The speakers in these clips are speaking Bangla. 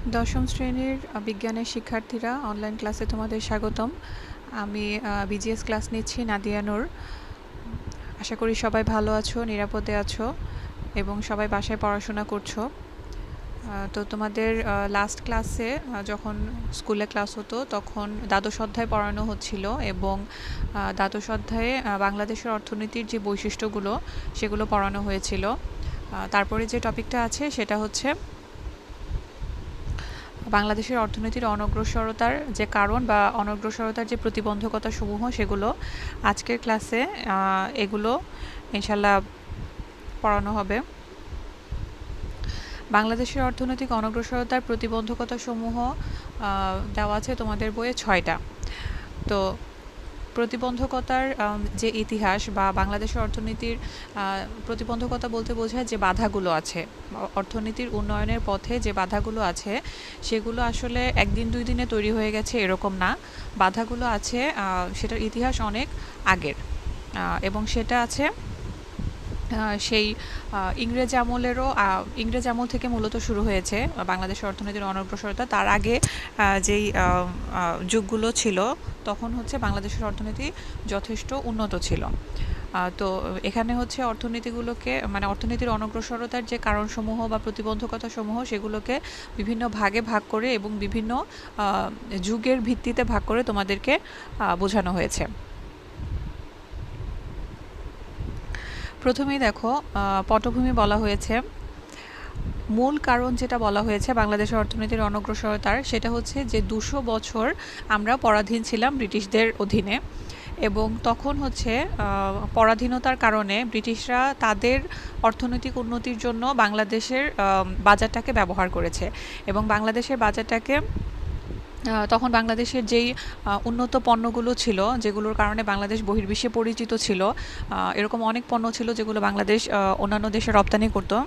দশম শ্রেণীর বিজ্ঞানের শিক্ষার্থীরা অনলাইন ক্লাসে তোমাদের স্বাগতম। আমি BGS ক্লাস নিচ্ছি, নাদিয়া নূর। আশা করি সবাই ভালো আছো, নিরাপদে আছো এবং সবাই বাসায় পড়াশোনা করছো। তো তোমাদের লাস্ট ক্লাসে যখন স্কুলে ক্লাস হতো তখন দ্বাদশ অধ্যায় পড়ানো হচ্ছিল এবং দ্বাদশ অধ্যায়ে বাংলাদেশের অর্থনীতির যে বৈশিষ্ট্যগুলো সেগুলো পড়ানো হয়েছিল। তারপরে যে টপিকটা আছে সেটা হচ্ছে বাংলাদেশের অর্থনীতির অনগ্রসরতার যে কারণ বা অনগ্রসরতার যে প্রতিবন্ধকতা সমূহ সেগুলো আজকের ক্লাসে এগুলো ইনশাল্লাহ পড়ানো হবে। বাংলাদেশের অর্থনৈতিক অনগ্রসরতার প্রতিবন্ধকতা সমূহ দেওয়া আছে তোমাদের বইয়ে 6টা। তো প্রতিবন্ধকতার যে ইতিহাস বা বাংলাদেশের অর্থনীতির প্রতিবন্ধকতা বলতে বোঝায় যে বাধাগুলো আছে, অর্থনীতির উন্নয়নের পথে যে বাধাগুলো আছে সেগুলো আসলে একদিন দুই দিনে তৈরি হয়ে গেছে এরকম না। বাধাগুলো আছে, সেটার ইতিহাস অনেক আগের এবং সেটা আছে সেই ইংরেজ আমল থেকে মূলত শুরু হয়েছে বাংলাদেশের অর্থনীতির অনগ্রসরতা। তার আগে যেই যুগগুলো ছিল তখন হচ্ছে বাংলাদেশের অর্থনীতি যথেষ্ট উন্নত ছিল। তো এখানে হচ্ছে অর্থনীতিগুলোকে মানে অর্থনীতির অনগ্রসরতার যে কারণসমূহ বা প্রতিবন্ধকতাসমূহ সেগুলোকে বিভিন্ন ভাগে ভাগ করে এবং বিভিন্ন যুগের ভিত্তিতে ভাগ করে তোমাদেরকে বোঝানো হয়েছে। প্রথমেই দেখো, পটভূমি বলা হয়েছে। মূল কারণ যেটা বলা হয়েছে বাংলাদেশের অর্থনীতির অনগ্রসরতার, সেটা হচ্ছে যে 200 বছর আমরা পরাধীন ছিলাম ব্রিটিশদের অধীনে এবং তখন হচ্ছে পরাধীনতার কারণে ব্রিটিশরা তাদের অর্থনৈতিক উন্নতির জন্য বাংলাদেশের বাজারটাকে ব্যবহার করেছে এবং বাংলাদেশের বাজারটাকে তখন বাংলাদেশের যেই উন্নত পণ্যগুলো ছিল যেগুলোর কারণে বাংলাদেশ বহির্বিশ্বে পরিচিত ছিল, এরকম অনেক পণ্য ছিল যেগুলো বাংলাদেশ অন্যান্য দেশে রপ্তানি করতো,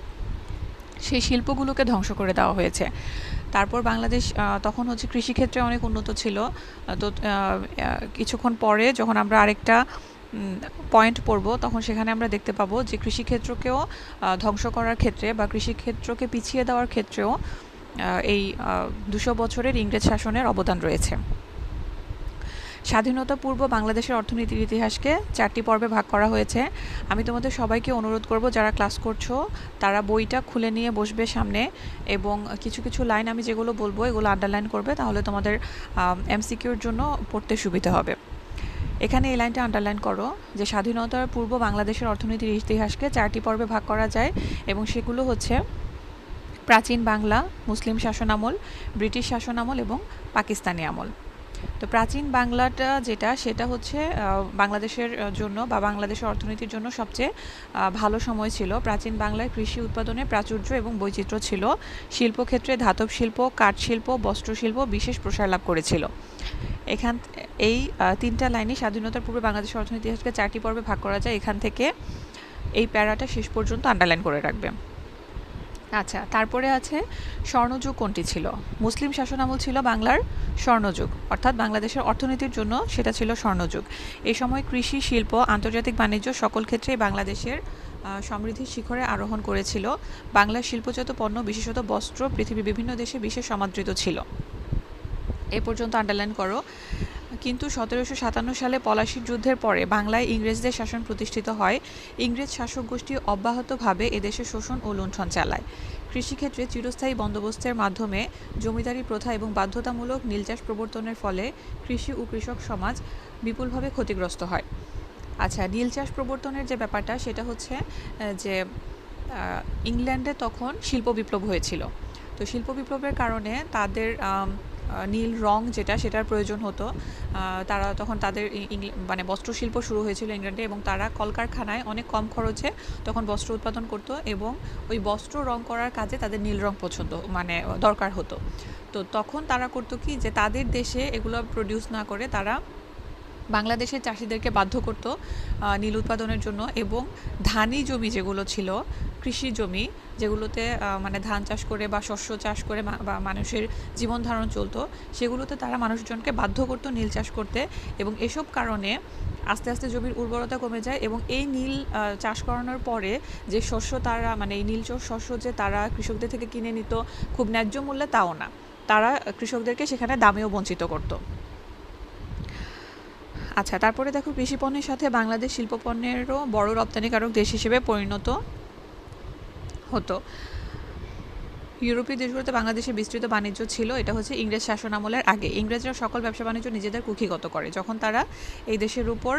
সেই শিল্পগুলোকে ধ্বংস করে দেওয়া হয়েছে। তারপর বাংলাদেশ তখন হচ্ছে কৃষিক্ষেত্রে অনেক উন্নত ছিল। তো কিছুক্ষণ পরে যখন আমরা আরেকটা পয়েন্ট পড়ব তখন সেখানে আমরা দেখতে পাবো যে কৃষিক্ষেত্রকেও ধ্বংস করার ক্ষেত্রে বা কৃষিক্ষেত্রকে পিছিয়ে দেওয়ার ক্ষেত্রেও এই 200 বছরের ইংরেজ শাসনের অবদান রয়েছে। স্বাধীনতা পূর্ব বাংলাদেশের অর্থনীতির ইতিহাসকে 4টি পর্বে ভাগ করা হয়েছে। আমি তোমাদের সবাইকে অনুরোধ করব যারা ক্লাস করছো তারা বইটা খুলে নিয়ে বসবে সামনে এবং কিছু কিছু লাইন আমি যেগুলো বলবো এগুলো আন্ডারলাইন করবে, তাহলে তোমাদের MCQর জন্য পড়তে সুবিধা হবে। এখানে এই লাইনটা আন্ডারলাইন করো যে স্বাধীনতার পূর্ব বাংলাদেশের অর্থনীতির ইতিহাসকে 4টি পর্বে ভাগ করা যায় এবং সেগুলো হচ্ছে প্রাচীন বাংলা, মুসলিম শাসনামল, ব্রিটিশ শাসনামল এবং পাকিস্তানি আমল। তো প্রাচীন বাংলাটা সেটা হচ্ছে বাংলাদেশের জন্য বা বাংলাদেশের অর্থনীতির জন্য সবচেয়ে ভালো সময় ছিল। প্রাচীন বাংলায় কৃষি উৎপাদনে প্রাচুর্য এবং বৈচিত্র্য ছিল। শিল্পক্ষেত্রে ধাতব শিল্প, কাঠ শিল্প, বস্ত্রশিল্প বিশেষ প্রসার লাভ করেছিল। এই 3টা লাইনে স্বাধীনতার পূর্বে বাংলাদেশের অর্থনীতি ইতিহাসকে 4টি পর্বে ভাগ করা যায়। এখান থেকে এই প্যারাটা শেষ পর্যন্ত আন্ডারলাইন করে রাখবে। আচ্ছা, তারপরে আছে স্বর্ণযুগ কোনটি ছিল? মুসলিম শাসনামল ছিল বাংলার স্বর্ণযুগ, অর্থাৎ বাংলাদেশের অর্থনীতির জন্য সেটা ছিল স্বর্ণযুগ। এই সময় কৃষি, শিল্প, আন্তর্জাতিক বাণিজ্য সকল ক্ষেত্রেই বাংলাদেশের সমৃদ্ধির শিখরে আরোহণ করেছিল। বাংলার শিল্পজাত পণ্য বিশেষত বস্ত্র পৃথিবীর বিভিন্ন দেশে বিশেষ সমাদৃত ছিল। এ পর্যন্ত আন্ডারলাইন করো। কিন্তু 1757 সালে পলাশীর যুদ্ধের পরে বাংলায় ইংরেজদের শাসন প্রতিষ্ঠিত হয়। ইংরেজ শাসক গোষ্ঠী অব্যাহতভাবে এদেশে শোষণ ও লুণ্ঠন চালায়। কৃষিক্ষেত্রে চিরস্থায়ী বন্দোবস্তের মাধ্যমে জমিদারি প্রথা এবং বাধ্যতামূলক নীল চাষ প্রবর্তনের ফলে কৃষি ও কৃষক সমাজ বিপুলভাবে ক্ষতিগ্রস্ত হয়। আচ্ছা, নীল চাষ প্রবর্তনের যে ব্যাপারটা সেটা হচ্ছে যে ইংল্যান্ডে তখন শিল্প বিপ্লব হয়েছিল। তো শিল্প বিপ্লবের কারণে তাদের নীল রং সেটার প্রয়োজন হতো। তারা তখন তাদের মানে বস্ত্রশিল্প শুরু হয়েছিল ইংল্যান্ডে এবং তারা কলকারখানায় অনেক কম খরচে তখন বস্ত্র উৎপাদন করত এবং ওই বস্ত্র রং করার কাজে তাদের নীল রং দরকার হতো। তো তখন তারা করতো কি, যে তাদের দেশে এগুলো প্রডিউস না করে তারা বাংলাদেশের চাষিদেরকে বাধ্য করত নীল উৎপাদনের জন্য এবং ধানি জমি যেগুলো ছিল, কৃষি জমি যেগুলোতে মানে ধান চাষ করে বা শস্য চাষ করে বা মানুষের জীবন ধারণ চলতো, সেগুলোতে তারা মানুষজনকে বাধ্য করতো নীল চাষ করতে এবং এসব কারণে আস্তে আস্তে জমির উর্বরতা কমে যায় এবং এই নীল চাষ করানোর পরে এই নীল শস্য যে তারা কৃষকদের থেকে কিনে নিত খুব ন্যায্য মূল্যে তাও না, তারা কৃষকদেরকে সেখানে দামেও বঞ্চিত করত। আচ্ছা, তারপরে দেখো কৃষি পণ্যের সাথে বাংলাদেশ শিল্পপণ্যেরও বড় রপ্তানিকারক দেশ হিসেবে পরিণত হতো। ইউরোপীয় দেশগুলোতে বাংলাদেশের বিস্তৃত বাণিজ্য ছিল, এটা হচ্ছে ইংরেজ শাসনামলের আগে। ইংরেজরা সকল ব্যবসা বাণিজ্য নিজেদের কুক্ষিগত করে। যখন তারা এই দেশের উপর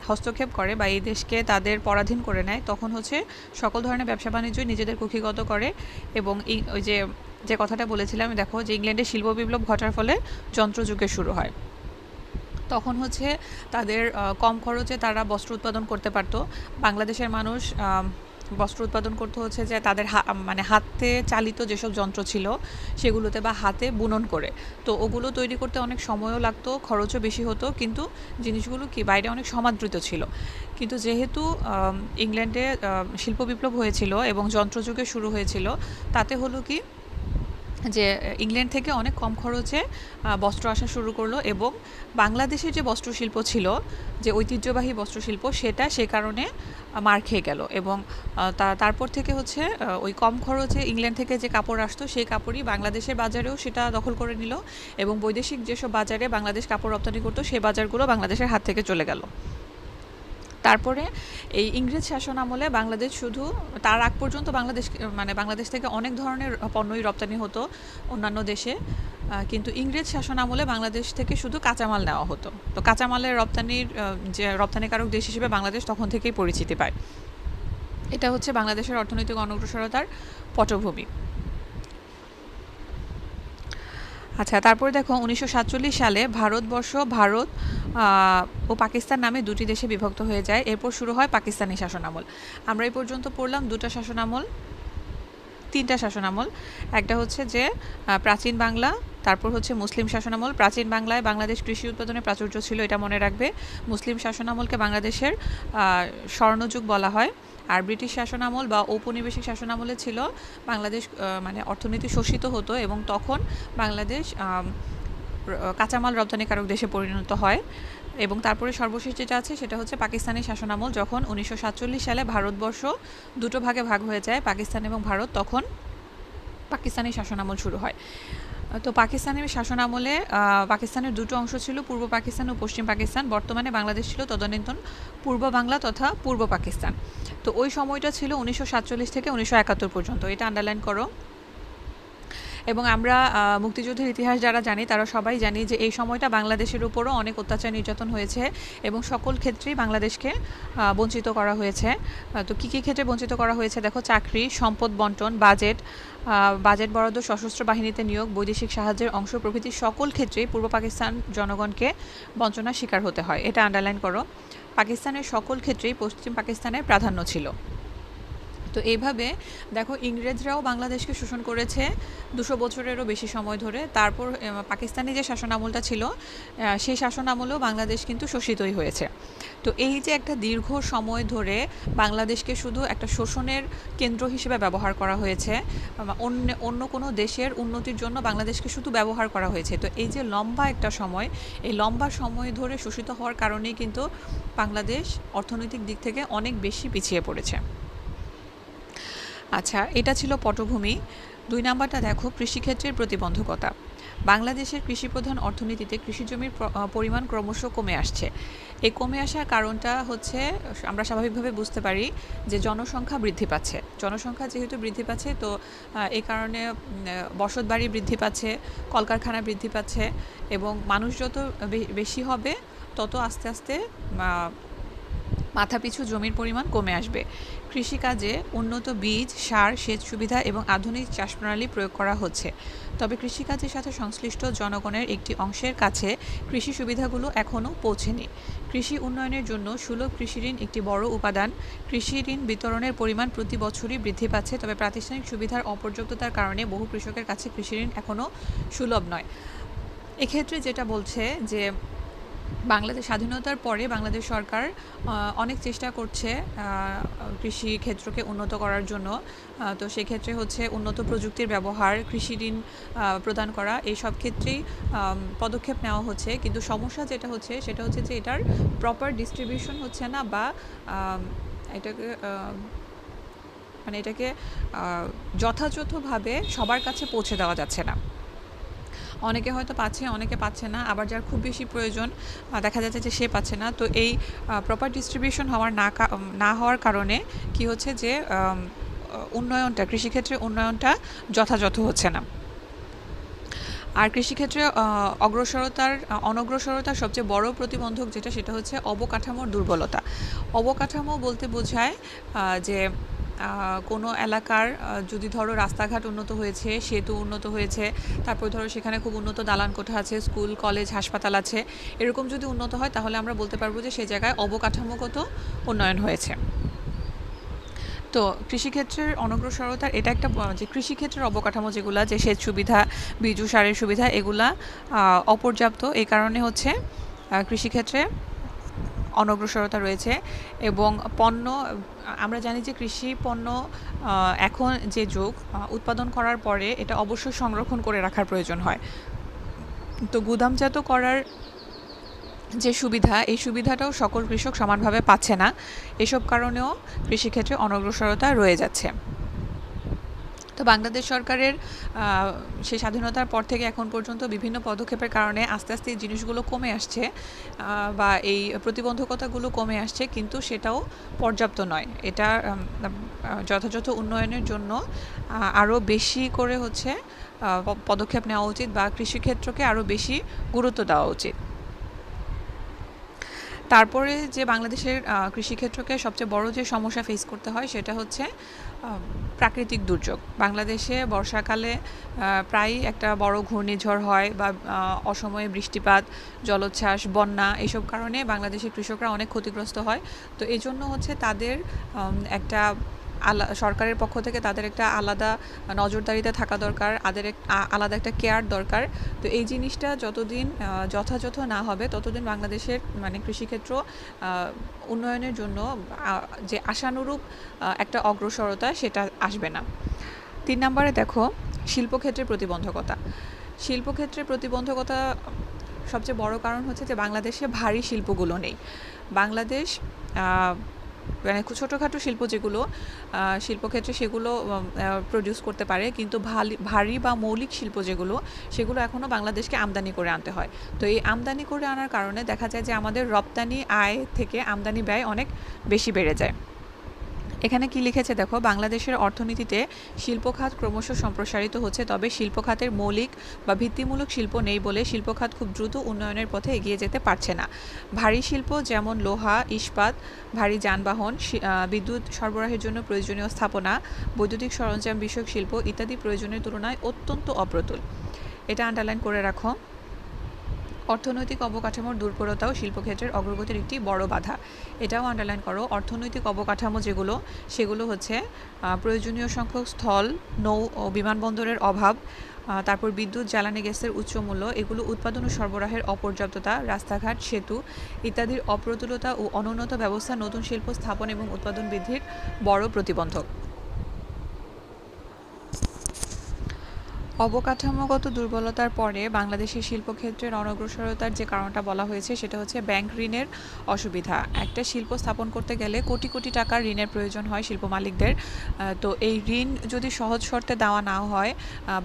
হস্তক্ষেপ করে বা এই দেশকে তাদের পরাধীন করে নেয়, তখন হচ্ছে সকল ধরনের ব্যবসা বাণিজ্যই নিজেদের কুক্ষিগত করে। এবং ওই যে কথাটা বলেছিলাম, দেখো যে ইংল্যান্ডে শিল্প বিপ্লব ঘটার ফলে যন্ত্রযুগের শুরু হয়। তখন হচ্ছে তাদের কম খরচে তারা বস্ত্র উৎপাদন করতে পারতো। বাংলাদেশের মানুষ বস্ত্র উৎপাদন করতে হচ্ছে যে তাদের মানে হাতে চালিত যেসব যন্ত্র ছিল সেগুলোতে, বা হাতে বুনন করে। তো ওগুলো তৈরি করতে অনেক সময়ও লাগতো, খরচও বেশি হতো, কিন্তু জিনিসগুলো কি বাইরে অনেক সমাদৃত ছিল। কিন্তু যেহেতু ইংল্যান্ডে শিল্প বিপ্লব হয়েছিল এবং যন্ত্রযুগে শুরু হয়েছিল, তাতে হলো কি যে ইংল্যান্ড থেকে অনেক কম খরচে বস্ত্র আসা শুরু করলো, এবং বাংলাদেশের যে বস্ত্রশিল্প ছিল, যে ঐতিহ্যবাহী বস্ত্রশিল্প, সেটা সে কারণে মার খেয়ে গেল। এবং তারপর থেকে হচ্ছে ওই কম খরচে ইংল্যান্ড থেকে যে কাপড় আসতো, সেই কাপড়ই বাংলাদেশের বাজারেও সেটা দখল করে নিল, এবং বৈদেশিক যেসব বাজারে বাংলাদেশ কাপড় রপ্তানি করতো সেই বাজারগুলো বাংলাদেশের হাত থেকে চলে গেল। তারপরে এই ইংরেজ শাসন আমলে বাংলাদেশ শুধু, তার আগ পর্যন্ত বাংলাদেশ থেকে অনেক ধরনের পণ্যই রপ্তানি হতো অন্যান্য দেশে, কিন্তু ইংরেজ শাসন আমলে বাংলাদেশ থেকে শুধু কাঁচামাল নেওয়া হতো। তো কাঁচামালের যে রপ্তানিকারক দেশ হিসেবে বাংলাদেশ তখন থেকেই পরিচিতি পায়। এটা হচ্ছে বাংলাদেশের অর্থনৈতিক অনগ্রসরতার পটভূমি। আচ্ছা, তারপরে দেখো 1947 সালে ভারত ও পাকিস্তান নামে দুটি দেশে বিভক্ত হয়ে যায়। এরপর শুরু হয় পাকিস্তানি শাসনামল। আমরা এই পর্যন্ত পড়লাম তিনটা শাসনামল। একটা হচ্ছে যে প্রাচীন বাংলা, তারপর হচ্ছে মুসলিম শাসনামল। প্রাচীন বাংলায় বাংলাদেশ কৃষি উৎপাদনে প্রাচুর্য ছিল, এটা মনে রাখবে। মুসলিম শাসনামলকে বাংলাদেশের স্বর্ণযুগ বলা হয়। আর ব্রিটিশ শাসনামল বা ঔপনিবেশিক শাসনামলে ছিল বাংলাদেশ মানে অর্থনীতি শোষিত হতো, এবং তখন বাংলাদেশ কাঁচামাল রপ্তানিকারক দেশে পরিণত হয়। এবং তারপরে সর্বশেষ যেটা আছে সেটা হচ্ছে পাকিস্তানি শাসনামল। যখন 1947 সালে ভারতবর্ষ দুটো ভাগে ভাগ হয়ে যায়, পাকিস্তান এবং ভারত, তখন পাকিস্তানি শাসনামল শুরু হয়। তো পাকিস্তানের শাসনামলে পাকিস্তানের দুটো অংশ ছিল, পূর্ব পাকিস্তান ও পশ্চিম পাকিস্তান। বর্তমানে বাংলাদেশ ছিল তদানীন্তন পূর্ব বাংলা তথা পূর্ব পাকিস্তান। তো ওই সময়টা ছিল 1947 থেকে 1971 পর্যন্ত, এটা আন্ডারলাইন করো। এবং আমরা মুক্তিযুদ্ধের ইতিহাস যারা জানি তারা সবাই জানি যে এই সময়টা বাংলাদেশের উপরও অনেক অত্যাচার নির্যাতন হয়েছে, এবং সকল ক্ষেত্রেই বাংলাদেশকে বঞ্চিত করা হয়েছে। তো কী কী ক্ষেত্রে বঞ্চিত করা হয়েছে দেখো: চাকরি, সম্পদ বন্টন, বাজেট বরাদ্দ, সশস্ত্র বাহিনীতে নিয়োগ, বৈদেশিক সাহায্যের অংশ প্রভৃতি সকল ক্ষেত্রেই পূর্ব পাকিস্তান জনগণকে বঞ্চনার শিকার হতে হয়, এটা আন্ডারলাইন করো। পাকিস্তানের সকল ক্ষেত্রেই পশ্চিম পাকিস্তানের প্রাধান্য ছিল। তো এইভাবে দেখো ইংরেজরাও বাংলাদেশকে শোষণ করেছে 200 বছরেরও বেশি সময় ধরে। তারপর পাকিস্তানি যে শাসনামলটা ছিল সেই শাসনামলেও বাংলাদেশ কিন্তু শোষিতই হয়েছে। তো এই যে একটা দীর্ঘ সময় ধরে বাংলাদেশকে শুধু একটা শোষণের কেন্দ্র হিসেবে ব্যবহার করা হয়েছে, অন্য কোনো দেশের উন্নতির জন্য বাংলাদেশকে শুধু ব্যবহার করা হয়েছে। তো এই যে লম্বা একটা সময়, এই লম্বা সময় ধরে শোষিত হওয়ার কারণেই কিন্তু বাংলাদেশ অর্থনৈতিক দিক থেকে অনেক বেশি পিছিয়ে পড়েছে। আচ্ছা, এটা ছিল পটভূমি। 2 নাম্বারটা দেখো, কৃষিক্ষেত্রের প্রতিবন্ধকতা। বাংলাদেশের কৃষিপ্রধান অর্থনীতিতে কৃষিজমির পরিমাণ ক্রমশ কমে আসছে। এই কমে আসার কারণটা হচ্ছে, আমরা স্বাভাবিকভাবে বুঝতে পারি যে জনসংখ্যা বৃদ্ধি পাচ্ছে। জনসংখ্যা যেহেতু বৃদ্ধি পাচ্ছে, তো এই কারণে বসতবাড়ি বৃদ্ধি পাচ্ছে, কলকারখানা বৃদ্ধি পাচ্ছে, এবং মানুষ যত বেশি হবে তত আস্তে আস্তে মাথাপিছু জমির পরিমাণ কমে আসবে। কৃষিকাজে উন্নত বীজ, সার, সেচ সুবিধা এবং আধুনিক চাষ প্রণালী প্রয়োগ করা হচ্ছে। তবে কৃষিকাজের সাথে সংশ্লিষ্ট জনগণের একটি অংশের কাছে কৃষি সুবিধাগুলো এখনও পৌঁছেনি। কৃষি উন্নয়নের জন্য সুলভ কৃষিঋণ একটি বড় উপাদান। কৃষি ঋণ বিতরণের পরিমাণ প্রতি বছরই বৃদ্ধি পাচ্ছে, তবে প্রাতিষ্ঠানিক সুবিধার অপর্যাপ্ততার কারণে বহু কৃষকের কাছে কৃষিঋণ এখনও সুলভ নয়। এক্ষেত্রে যেটা বলছে যে বাংলাদেশ স্বাধীনতার পরে বাংলাদেশ সরকার অনেক চেষ্টা করছে কৃষি ক্ষেত্রকে উন্নত করার জন্য। তো সেক্ষেত্রে হচ্ছে উন্নত প্রযুক্তির ব্যবহার, কৃষি ঋণ প্রদান করা, এই সব ক্ষেত্রেই পদক্ষেপ নেওয়া হচ্ছে। কিন্তু সমস্যা যেটা হচ্ছে সেটা হচ্ছে যে এটার প্রপার ডিস্ট্রিবিউশন হচ্ছে না, বা এটাকে যথাযথভাবে সবার কাছে পৌঁছে দেওয়া যাচ্ছে না। অনেকে হয়তো পাচ্ছে, অনেকে পাচ্ছে না, আবার যার খুব বেশি প্রয়োজন দেখা যাচ্ছে যে সে পাচ্ছে না। তো এই প্রপার ডিস্ট্রিবিউশন না হওয়ার কারণে কি হচ্ছে যে উন্নয়নটা, কৃষিক্ষেত্রে উন্নয়নটা যথাযথ হচ্ছে না। আর কৃষিক্ষেত্রে অনগ্রসরতার সবচেয়ে বড় প্রতিবন্ধক যেটা, সেটা হচ্ছে অবকাঠামোর দুর্বলতা। অবকাঠামো বলতে বোঝায় যে কোনো এলাকার যদি ধরো রাস্তাঘাট উন্নত হয়েছে, সেতু উন্নত হয়েছে, তারপর ধরো সেখানে খুব উন্নত দালান কোঠা আছে, স্কুল কলেজ হাসপাতাল আছে, এরকম যদি উন্নত হয় তাহলে আমরা বলতে পারবো যে সেই জায়গায় অবকাঠামোগত উন্নয়ন হয়েছে। তো কৃষিক্ষেত্রের অনগ্রসরতার এটা একটা যে কৃষিক্ষেত্রের অবকাঠামো যেগুলা, যে সেচ সুবিধা, বীজু সারের সুবিধা, এগুলা অপর্যাপ্ত। এই কারণে হচ্ছে কৃষিক্ষেত্রে অনগ্রসরতা রয়েছে। এবং পণ্য, আমরা জানি যে কৃষি পণ্য এখন যে যুগ, উৎপাদন করার পরে এটা অবশ্যই সংরক্ষণ করে রাখার প্রয়োজন হয়। তো গুদামজাত করার যে সুবিধা, এই সুবিধাটাও সকল কৃষক সমানভাবে পাচ্ছে না। এসব কারণেও কৃষিক্ষেত্রে অনগ্রসরতা রয়ে যাচ্ছে। তো বাংলাদেশ সরকারের সেই স্বাধীনতার পর থেকে এখন পর্যন্ত বিভিন্ন পদক্ষেপের কারণে আস্তে আস্তে এই জিনিসগুলো কমে আসছে, বা এই প্রতিবন্ধকতাগুলো কমে আসছে, কিন্তু সেটাও পর্যাপ্ত নয়। এটা যথাযথ উন্নয়নের জন্য আরও বেশি করে হচ্ছে পদক্ষেপ নেওয়া উচিত, বা কৃষিক্ষেত্রকে আরও বেশি গুরুত্ব দেওয়া উচিত। তারপরে যে বাংলাদেশের কৃষিক্ষেত্রকে সবচেয়ে বড় যে সমস্যা ফেস করতে হয়, সেটা হচ্ছে প্রাকৃতিক দুর্যোগ। বাংলাদেশে বর্ষাকালে প্রায়ই একটা বড় ঘূর্ণিঝড় হয়, বা অসময়ে বৃষ্টিপাত, জলোচ্ছ্বাস, বন্যা, এইসব কারণে বাংলাদেশের কৃষকরা অনেক ক্ষতিগ্রস্ত হয়। তো এই জন্য হচ্ছে তাদের একটা সরকারের পক্ষ থেকে তাদের একটা আলাদা নজরদারিতে থাকা দরকার, আলাদা একটা কেয়ার দরকার। তো এই জিনিসটা যতদিন যথাযথ না হবে, ততদিন বাংলাদেশের মানে কৃষিক্ষেত্র উন্নয়নের জন্য যে আশানুরূপ একটা অগ্রসরতা, সেটা আসবে না। 3 নম্বরে দেখো, শিল্পক্ষেত্রের প্রতিবন্ধকতা। শিল্পক্ষেত্রের প্রতিবন্ধকতা সবচেয়ে বড় কারণ হচ্ছে যে বাংলাদেশে ভারী শিল্পগুলো নেই। বাংলাদেশ মানে ছোটোখাটো শিল্প যেগুলো শিল্পক্ষেত্রে, সেগুলো প্রডিউস করতে পারে, কিন্তু ভারী বা মৌলিক শিল্প যেগুলো, সেগুলো এখনও বাংলাদেশকে আমদানি করে আনতে হয়। তো এই আমদানি করে আনার কারণে দেখা যায় যে আমাদের রপ্তানি আয় থেকে আমদানি ব্যয় অনেক বেশি বেড়ে যায়। এখানে কি লিখেছে দেখো, বাংলাদেশের অর্থনীতিতে শিল্পখাত ক্রমশ সম্প্রসারিত হচ্ছে, তবে শিল্পখাতের মৌলিক বা ভিত্তিমূলক শিল্প নেই বলে শিল্পখাত খুব দ্রুত উন্নয়নের পথে এগিয়ে যেতে পারছে না। ভারী শিল্প যেমন লোহা, ইস্পাত, ভারী যানবাহন, বিদ্যুৎ সরবরাহের জন্য প্রয়োজনীয় স্থাপনা, বৈদ্যুতিক সরঞ্জাম বিষয়ক শিল্প ইত্যাদি প্রয়োজনের তুলনায় অত্যন্ত অপ্রতুল। এটা আন্ডারলাইন করে রাখো। অর্থনৈতিক অবকাঠামোর দুর্বলতাও শিল্পক্ষেত্রের অগ্রগতির একটি বড় বাধা। এটাও আন্ডারলাইন করো। অর্থনৈতিক অবকাঠামো যেগুলো, সেগুলো হচ্ছে প্রয়োজনীয় সংখ্যক স্থল, নৌ ও বিমানবন্দরের অভাব, তারপর বিদ্যুৎ, জ্বালানি গ্যাসের উচ্চ মূল্য, এগুলো উৎপাদন ও সরবরাহের অপর্যাপ্ততা, রাস্তাঘাট, সেতু ইত্যাদির অপ্রতুলতা ও অনুন্নত ব্যবস্থা নতুন শিল্প স্থাপন এবং উৎপাদন বৃদ্ধির বড় প্রতিবন্ধক। অবকাঠামোগত দুর্বলতার পরে বাংলাদেশের শিল্পক্ষেত্রের অনগ্রসরতার যে কারণটা বলা হয়েছে, সেটা হচ্ছে ব্যাংক ঋণের অসুবিধা। একটা শিল্প স্থাপন করতে গেলে কোটি কোটি টাকার ঋণের প্রয়োজন হয় শিল্প মালিকদের। তো এই ঋণ যদি সহজ শর্তে দেওয়া না হয়,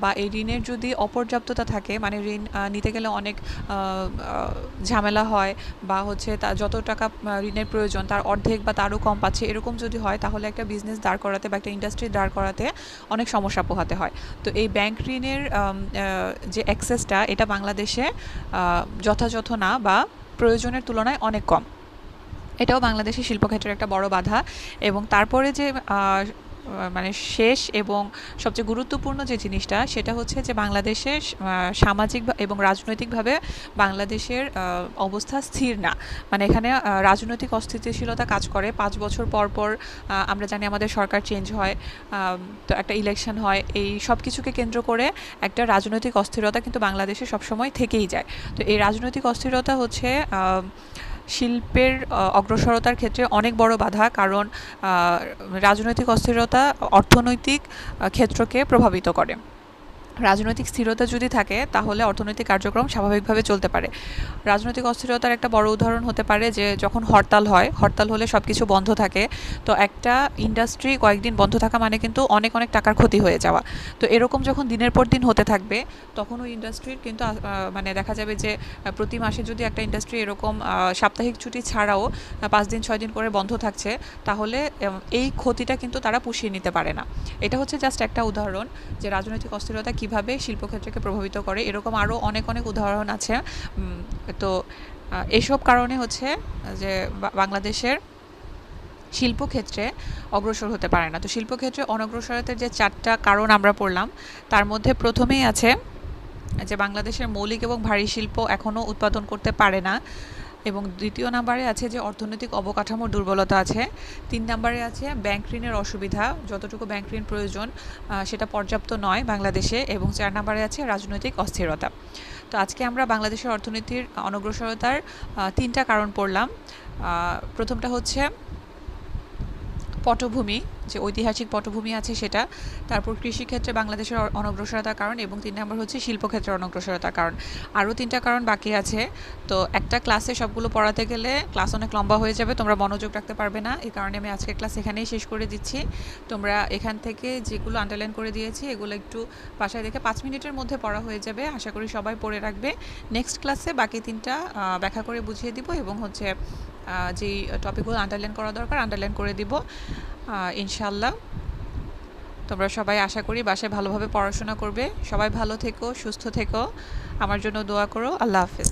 বা এই ঋণের যদি অপর্যাপ্ততা থাকে, মানে ঋণ নিতে গেলে অনেক ঝামেলা হয়, বা হচ্ছে তা যত টাকা ঋণের প্রয়োজন তার অর্ধেক বা তারও কম পাচ্ছে, এরকম যদি হয়, তাহলে একটা বিজনেস দাঁড় করাতে বা একটা ইন্ডাস্ট্রি দাঁড় করাতে অনেক সমস্যা পোহাতে হয়। তো এই ব্যাংক ঋণের যে অ্যাক্সেসটা, এটা বাংলাদেশে যথাযথ না, বা প্রয়োজনের তুলনায় অনেক কম। এটাও বাংলাদেশের শিল্পক্ষেত্রের একটা বড় বাধা। এবং তারপরে যে মানে শেষ এবং সবচেয়ে গুরুত্বপূর্ণ যে জিনিসটা, সেটা হচ্ছে যে বাংলাদেশে সামাজিক এবং রাজনৈতিকভাবে বাংলাদেশের অবস্থা স্থির না। মানে এখানে রাজনৈতিক অস্থিতিশীলতা কাজ করে। 5 বছর পর পর আমরা জানি আমাদের সরকার চেঞ্জ হয়, তো একটা ইলেকশন হয়, এই সব কিছুকে কেন্দ্র করে একটা রাজনৈতিক অস্থিরতা কিন্তু বাংলাদেশে সবসময় থেকেই যায়। তো এই রাজনৈতিক অস্থিরতা হচ্ছে শিল্পের অগ্রসরতার ক্ষেত্রে অনেক বড় বাধা, কারণ রাজনৈতিক অস্থিরতা অর্থনৈতিক ক্ষেত্রকে প্রভাবিত করে। রাজনৈতিক স্থিরতা যদি থাকে তাহলে অর্থনৈতিক কার্যক্রম স্বাভাবিকভাবে চলতে পারে। রাজনৈতিক অস্থিরতার একটা বড় উদাহরণ হতে পারে যে যখন হরতাল হয়, হরতাল হলে সব কিছু বন্ধ থাকে, তো একটা ইন্ডাস্ট্রি কয়েকদিন বন্ধ থাকা মানে কিন্তু অনেক অনেক টাকার ক্ষতি হয়ে যাওয়া। তো এরকম যখন দিনের পর দিন হতে থাকবে তখন ওই ইন্ডাস্ট্রির কিন্তু মানে দেখা যাবে যে প্রতি মাসে যদি একটা ইন্ডাস্ট্রি এরকম সাপ্তাহিক ছুটি ছাড়াও 5 দিন 6 দিন করে বন্ধ থাকছে, তাহলে এই ক্ষতিটা কিন্তু তারা পুষিয়ে নিতে পারে না। এটা হচ্ছে জাস্ট একটা উদাহরণ যে রাজনৈতিক অস্থিরতা কিভাবে শিল্পক্ষেত্রকে প্রভাবিত করে। এরকম আরও অনেক অনেক উদাহরণ আছে। তো এসব কারণে হচ্ছে যে বাংলাদেশের শিল্পক্ষেত্রে অগ্রসর হতে পারে না। তো শিল্পক্ষেত্রে অনগ্রসরতার যে 4টা কারণ আমরা পড়লাম, তার মধ্যে প্রথমেই আছে যে বাংলাদেশের মৌলিক এবং ভারী শিল্প এখনও উৎপাদন করতে পারে না, এবং দ্বিতীয় নাম্বারে আছে যে অর্থনৈতিক অবকাঠামোর দুর্বলতা আছে। 3 নাম্বারে আছে ব্যাংক ঋণের অসুবিধা, যতটুকু ব্যাংক ঋণ প্রয়োজন সেটা পর্যাপ্ত নয় বাংলাদেশে, এবং 4 নাম্বারে আছে রাজনৈতিক অস্থিরতা। তো আজকে আমরা বাংলাদেশের অর্থনীতির অনগ্রসরতার 3টা কারণ পড়লাম। প্রথমটা হচ্ছে পটভূমি, যে ঐতিহাসিক পটভূমি আছে সেটা, তারপর কৃষিক্ষেত্রে বাংলাদেশের অনগ্রসরতার কারণ, এবং 3 নম্বর হচ্ছে শিল্পক্ষেত্রে অনগ্রসরতার কারণ। আরও 3টা কারণ বাকি আছে। তো একটা ক্লাসে সবগুলো পড়াতে গেলে ক্লাস অনেক লম্বা হয়ে যাবে, তোমরা মনোযোগ রাখতে পারবে না। এই কারণে আমি আজকের ক্লাস এখানেই শেষ করে দিচ্ছি। তোমরা এখান থেকে যেগুলো আন্ডারলাইন করে দিয়েছি এগুলো একটু বাসায় দেখে 5 মিনিটের মধ্যে পড়া হয়ে যাবে। আশা করি সবাই পড়ে রাখবে। নেক্সট ক্লাসে বাকি 3টা ব্যাখ্যা করে বুঝিয়ে দিব, এবং হচ্ছে যেই টপিকগুলো আন্ডারলাইন করা দরকার আন্ডারলাইন করে দিব ইনশাল্লাহ। তোমরা সবাই আশা করি বাসায় ভালোভাবে পড়াশোনা করবে। সবাই ভালো থেকো, সুস্থ থেকো, আমার জন্য দোয়া করো। আল্লাহ হাফেজ।